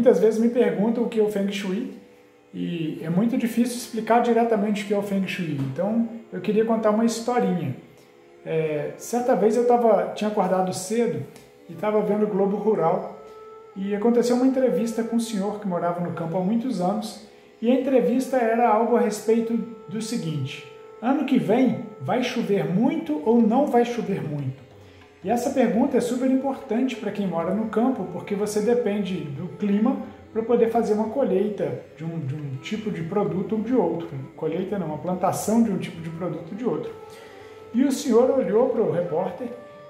Muitas vezes me perguntam o que é o Feng Shui e é muito difícil explicar diretamente o que é o Feng Shui. Então eu queria contar uma historinha. Certa vez eu tinha acordado cedo e estava vendo o Globo Rural e aconteceu uma entrevista com um senhor que morava no campo há muitos anos e a entrevista era algo a respeito do seguinte: ano que vem vai chover muito ou não vai chover muito? E essa pergunta é super importante para quem mora no campo, porque você depende do clima para poder fazer uma colheita de um tipo de produto ou de outro. Colheita não, uma plantação de um tipo de produto ou de outro. E o senhor olhou para o repórter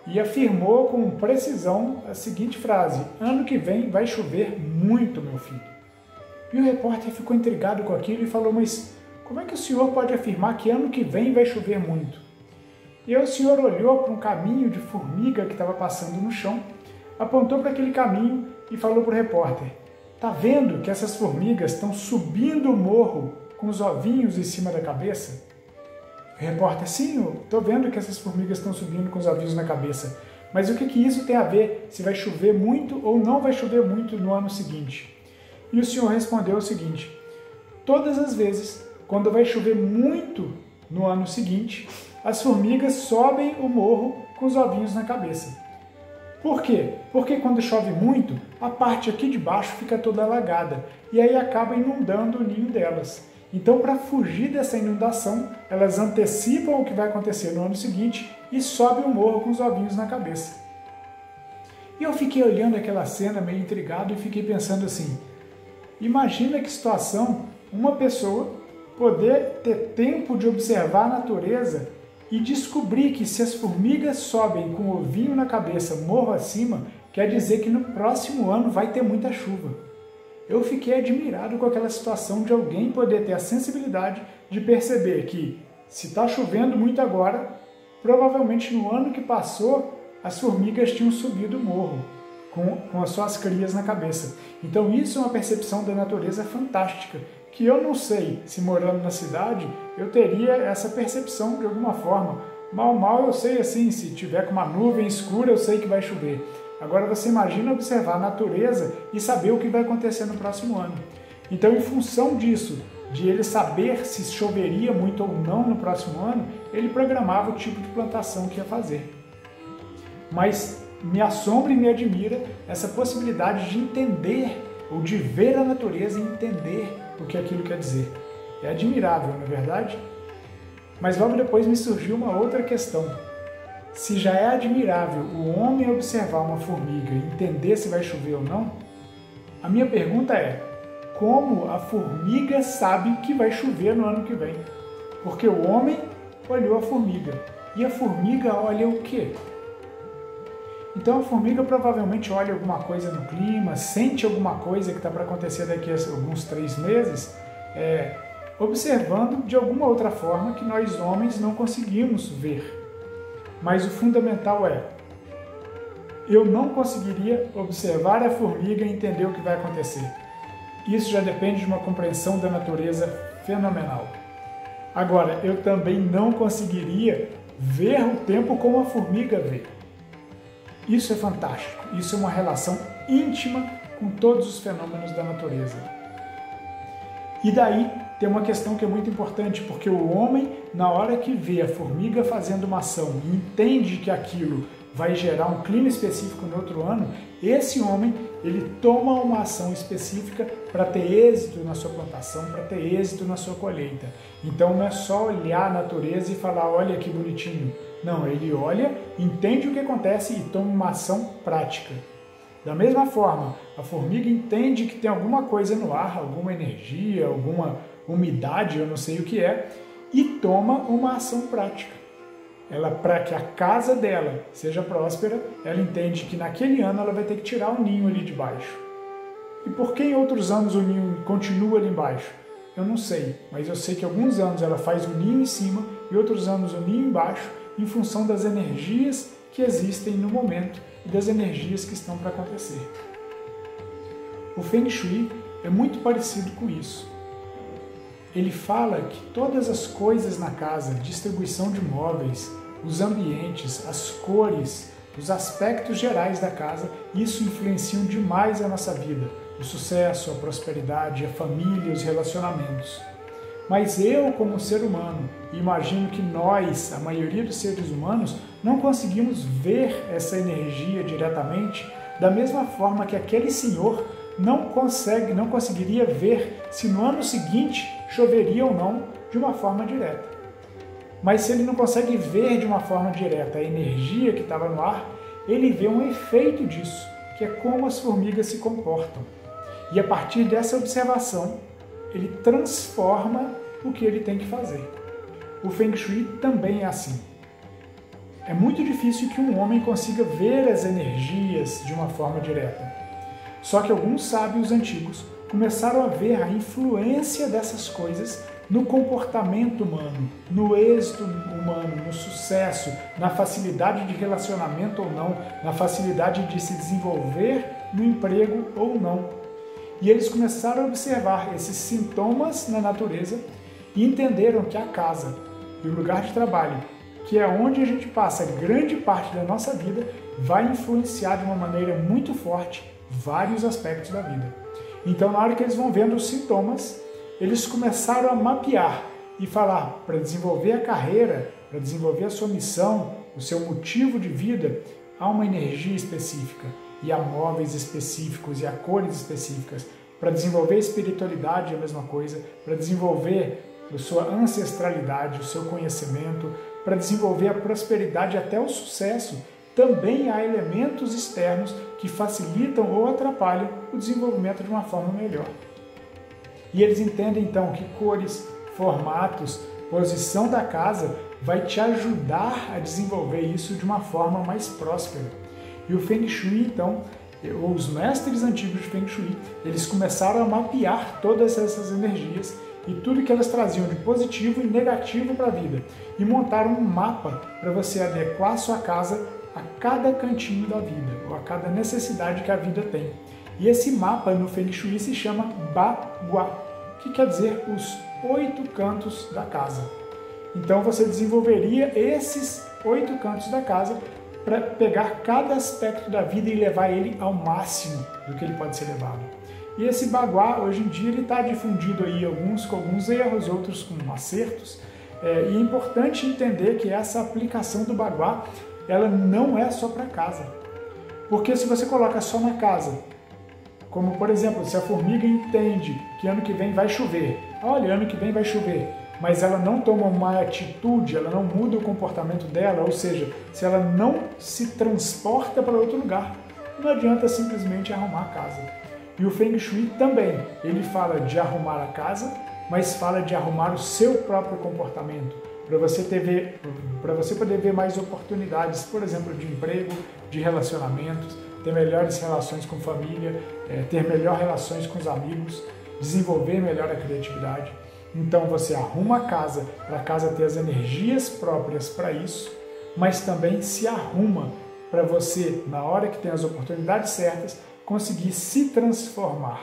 e afirmou com precisão a seguinte frase: ano que vem vai chover muito, meu filho. E o repórter ficou intrigado com aquilo e falou: mas como é que o senhor pode afirmar que ano que vem vai chover muito? E aí o senhor olhou para um caminho de formiga que estava passando no chão, apontou para aquele caminho e falou para o repórter: tá vendo que essas formigas estão subindo o morro com os ovinhos em cima da cabeça? O repórter: sim, eu estou vendo que essas formigas estão subindo com os ovinhos na cabeça. Mas o que isso tem a ver se vai chover muito ou não vai chover muito no ano seguinte? E o senhor respondeu o seguinte: todas as vezes, quando vai chover muito no ano seguinte, as formigas sobem o morro com os ovinhos na cabeça. Por quê? Porque quando chove muito, a parte aqui de baixo fica toda alagada e aí acaba inundando o ninho delas. Então, para fugir dessa inundação, elas antecipam o que vai acontecer no ano seguinte e sobem o morro com os ovinhos na cabeça. E eu fiquei olhando aquela cena meio intrigado e fiquei pensando assim: imagina que situação uma pessoa poder ter tempo de observar a natureza e descobrir que se as formigas sobem com o ovinho na cabeça morro acima, quer dizer que no próximo ano vai ter muita chuva. Eu fiquei admirado com aquela situação de alguém poder ter a sensibilidade de perceber que se está chovendo muito agora, provavelmente no ano que passou as formigas tinham subido o morro com as suas crias na cabeça. Então isso é uma percepção da natureza fantástica, que eu não sei se morando na cidade eu teria essa percepção de alguma forma. Mal eu sei assim, se tiver com uma nuvem escura eu sei que vai chover. Agora você imagina observar a natureza e saber o que vai acontecer no próximo ano. Então, em função disso, de ele saber se choveria muito ou não no próximo ano, ele programava o tipo de plantação que ia fazer. Mas me assombra e me admira essa possibilidade de entender ou de ver a natureza e entender o que aquilo quer dizer. É admirável, não é verdade? Mas logo depois me surgiu uma outra questão. Se já é admirável o homem observar uma formiga e entender se vai chover ou não, a minha pergunta é: como a formiga sabe que vai chover no ano que vem? Porque o homem olhou a formiga. E a formiga olha o quê? Então a formiga provavelmente olha alguma coisa no clima, sente alguma coisa que está para acontecer daqui a alguns 3 meses, observando de alguma outra forma que nós homens não conseguimos ver. Mas o fundamental é: eu não conseguiria observar a formiga e entender o que vai acontecer. Isso já depende de uma compreensão da natureza fenomenal. Agora, eu também não conseguiria ver o tempo como a formiga vê. Isso é fantástico. Isso é uma relação íntima com todos os fenômenos da natureza. E daí tem uma questão que é muito importante, porque o homem, na hora que vê a formiga fazendo uma ação e entende que aquilo vai gerar um clima específico no outro ano, esse homem, ele toma uma ação específica para ter êxito na sua plantação, para ter êxito na sua colheita. Então não é só olhar a natureza e falar: olha que bonitinho. Não, ele olha, entende o que acontece e toma uma ação prática. Da mesma forma, a formiga entende que tem alguma coisa no ar, alguma energia, alguma umidade, eu não sei o que é, e toma uma ação prática. Ela, para que a casa dela seja próspera, ela entende que naquele ano ela vai ter que tirar o ninho ali de baixo. E por que em outros anos o ninho continua ali embaixo? Eu não sei, mas eu sei que alguns anos ela faz o ninho em cima e outros anos o ninho embaixo, em função das energias que existem no momento e das energias que estão para acontecer. O Feng Shui é muito parecido com isso. Ele fala que todas as coisas na casa, distribuição de móveis, os ambientes, as cores, os aspectos gerais da casa, isso influenciam demais a nossa vida. o sucesso, a prosperidade, a família, os relacionamentos. Mas eu, como ser humano, imagino que nós, a maioria dos seres humanos, não conseguimos ver essa energia diretamente da mesma forma que aquele senhor não conseguiria ver se no ano seguinte choveria ou não de uma forma direta. Mas se ele não consegue ver de uma forma direta a energia que estava no ar, ele vê um efeito disso, que é como as formigas se comportam. E a partir dessa observação, ele transforma o que ele tem que fazer. O Feng Shui também é assim. É muito difícil que um homem consiga ver as energias de uma forma direta. Só que alguns sábios antigos começaram a ver a influência dessas coisas no comportamento humano, no êxito humano, no sucesso, na facilidade de relacionamento ou não, na facilidade de se desenvolver no emprego ou não. E eles começaram a observar esses sintomas na natureza e entenderam que a casa e o lugar de trabalho, que é onde a gente passa grande parte da nossa vida, vai influenciar de uma maneira muito forte vários aspectos da vida. Então, na hora que eles vão vendo os sintomas, eles começaram a mapear e falar, para desenvolver a carreira, para desenvolver a sua missão, o seu motivo de vida, há uma energia específica, e há móveis específicos, e há cores específicas. Para desenvolver a espiritualidade é a mesma coisa, para desenvolver a sua ancestralidade, o seu conhecimento, para desenvolver a prosperidade até o sucesso, também há elementos externos que facilitam ou atrapalham o desenvolvimento de uma forma melhor. E eles entendem então que cores, formatos, posição da casa vai te ajudar a desenvolver isso de uma forma mais próspera. E o Feng Shui, então, os mestres antigos de Feng Shui, eles começaram a mapear todas essas energias e tudo que elas traziam de positivo e negativo para a vida e montaram um mapa para você adequar a sua casa a cada cantinho da vida, ou a cada necessidade que a vida tem. E esse mapa no Feng Shui se chama Bagua, que quer dizer os 8 cantos da casa. Então você desenvolveria esses 8 cantos da casa para pegar cada aspecto da vida e levar ele ao máximo do que ele pode ser levado. E esse Bagua, hoje em dia, ele está difundido aí, alguns com alguns erros, outros com acertos. E é importante entender que essa aplicação do Bagua, ela não é só para casa. Porque se você coloca só na casa, como por exemplo, se a formiga entende que ano que vem vai chover, olha, ano que vem vai chover, mas ela não toma uma atitude, ela não muda o comportamento dela, ou seja, se ela não se transporta para outro lugar, não adianta simplesmente arrumar a casa. E o Feng Shui também, ele fala de arrumar a casa, mas fala de arrumar o seu próprio comportamento, para você poder ver mais oportunidades, por exemplo, de emprego, de relacionamentos, ter melhores relações com família, ter melhores relações com os amigos, desenvolver melhor a criatividade. Então você arruma a casa para a casa ter as energias próprias para isso, mas também se arruma para você, na hora que tem as oportunidades certas, conseguir se transformar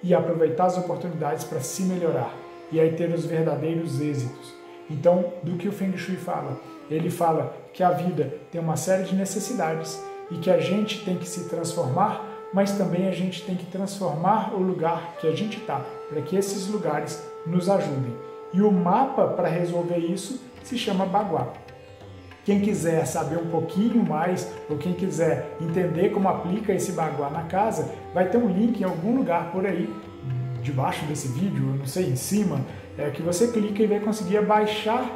e aproveitar as oportunidades para se melhorar e aí ter os verdadeiros êxitos. Então, do que o Feng Shui fala? Ele fala que a vida tem uma série de necessidades e que a gente tem que se transformar, mas também a gente tem que transformar o lugar que a gente está, para que esses lugares nos ajudem. E o mapa para resolver isso se chama Bagua. Quem quiser saber um pouquinho mais, ou quem quiser entender como aplica esse Bagua na casa, vai ter um link em algum lugar por aí, debaixo desse vídeo, eu não sei, em cima, que você clica e vai conseguir baixar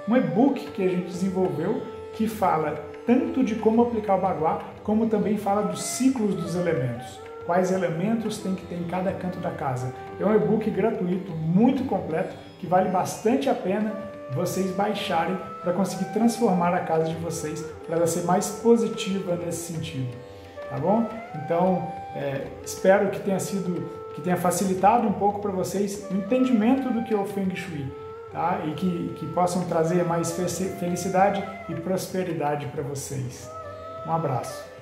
um e-book que a gente desenvolveu que fala tanto de como aplicar o Bagua, como também fala dos ciclos dos elementos. Quais elementos tem que ter em cada canto da casa. É um e-book gratuito, muito completo, que vale bastante a pena vocês baixarem para conseguir transformar a casa de vocês, para ela ser mais positiva nesse sentido. Tá bom? Então, espero que tenha facilitado um pouco para vocês o entendimento do que é o Feng Shui, tá? E que possam trazer mais felicidade e prosperidade para vocês. Um abraço.